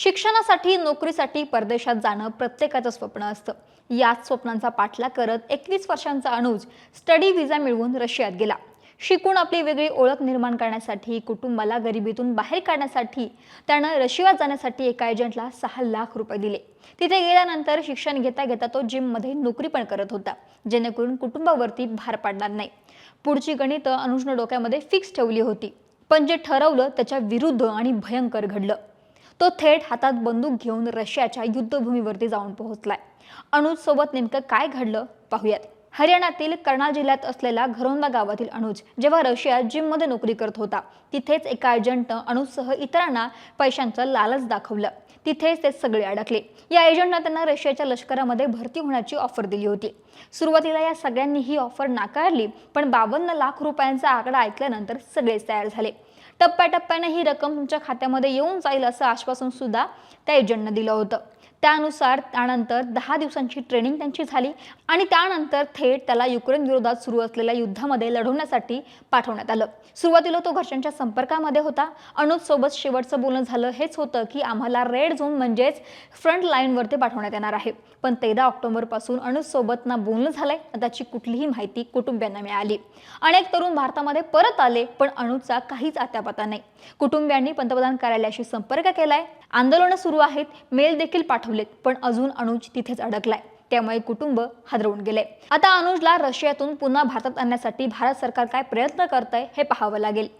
शिक्षणासाठी नोकरीसाठी परदेशात जाणं प्रत्येकाचं स्वप्न असतं। याच स्वप्नांचा पाठलाग करत 21 वर्षांचा अनुज स्टडी व्हिसा मिळवून रशियात गेला। शिकून आपली वेगळी ओळख निर्माण करण्यासाठी, कुटुंबाला गरिबीतून बाहेर काढण्यासाठी त्यानं रशियात जाण्यासाठी एका एजंटला 6 लाख रुपये दिले। तिथे गेल्यानंतर शिक्षण घेता घेता तो जिममध्ये नोकरी पण करत होता, जेणेकरून कुटुंबावरती भार पडणार नाही। पुढची गणितं अनुजनं डोक्यामध्ये फिक्स ठेवली होती, पण जे ठरवलं त्याच्या विरुद्ध आणि भयंकर घडलं। तो थेट हातात बंदूक घेऊन रशियाच्या युद्धभूमीवरती जाऊन पोहोचलाय। अनुज सोबत नेमकं काय घडलं पाहूयात। हरियाणातील कर्नाल जिल्ह्यात असलेल्या घरोंदा गावातील अनुज जेव्हा रशियात जिममध्ये नोकरी करत होता, तिथेच एका एजंटनं अनुजसह इतरांना पैशांचं लालच दाखवलं। तिथेच ते सगळे अडकले। या एजंटनं त्यांना रशियाच्या लष्करामध्ये भरती होण्याची ऑफर दिली होती। सुरुवातीला या सगळ्यांनी ही ऑफर नाकारली, पण 52 लाख रुपयांचा आकडा ऐकल्यानंतर सगळेच तयार झाले। टप्प्याटप्प्याने ही रक्कम तुमच्या खात्यामध्ये येऊन जाईल असं आश्वासन सुद्धा त्या एजंटनं दिलं होतं। त्यानुसार त्यानंतर 10 दिवसांची ट्रेनिंग त्यांची झाली आणि त्यानंतर थेट त्याला युक्रेन विरोधात सुरू असलेल्या युद्धामध्ये लढवण्यासाठी पाठवण्यात आलं। सुरुवातीला तो घरच्यांच्या संपर्कामध्ये होता। अनुज सोबत शेवटचं बोलणं झालं हेच होतं की आम्हाला रेड झोन म्हणजेच फ्रंट लाईनवरती पाठवण्यात येणार आहे। पण 13 ऑक्टोबर पासून अनुज सोबत ना बोलणं झालंय ना त्याची कुठलीही माहिती कुटुंबियांना मिळाली। अनेक तरुण भारतामध्ये परत आले, पण अनुजचा काहीच अत्यापत्ता नाही। कुटुंबियांनी पंतप्रधान कार्यालयाशी संपर्क केलाय, आंदोलनं सुरू आहेत, मेल देखील पाठवलेत, पण अजून अनुज तिथेच अडकलाय। त्यामुळे कुटुंब हादरवून गेले। आता अनुजला रशियातून पुन्हा भारतात आणण्यासाठी भारत सरकार काय प्रयत्न करतंय हे पाहावं लागेल।